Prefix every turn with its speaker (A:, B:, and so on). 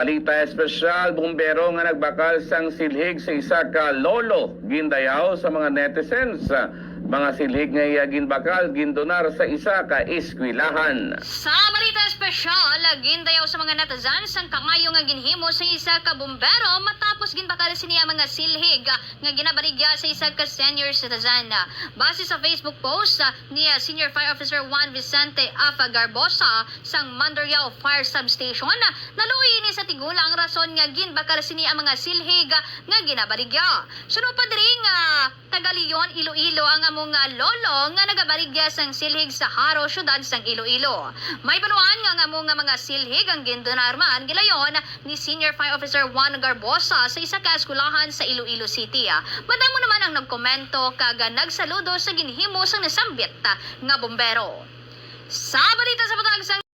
A: Balita espesyal, bumbero nga nagbakal sang silhig sa isa ka lolo gindayaw sa mga netizens. Mga silhig nga iya ginbakal gindonar sa isa ka eskwilahan.
B: Sa balita espesyal, gindayaw sa mga netizens ang kangayo nga ginhimo sa isa ka bumbero matapos ginbakal siniya mga silhig nga ginabaligya sa isa ka senior citizen. Base sa Facebook post ni Senior Fire Officer Juan Vicente Afa Garbosa sang Mandurriao Fire Substation, naluoy ini sa tigula ang rason nga ginbakal siniya mga silhig nga ginabaligya. Sunod pa diri nga Tagaliyon, Iloilo ang among lolo nga nagabaligya sang silhig sa Haro, syudad sang Iloilo. May baluan nga ang among mga silhig ang gindonarman gilayon ni Senior Fire Officer Juan Garbosa sa isa ka eskulahan sa Iloilo City. Madamo naman ang nagkomento kaga nagsaludo sa ginhimo sang nasambit nga bombero. Sa balita sa patag sang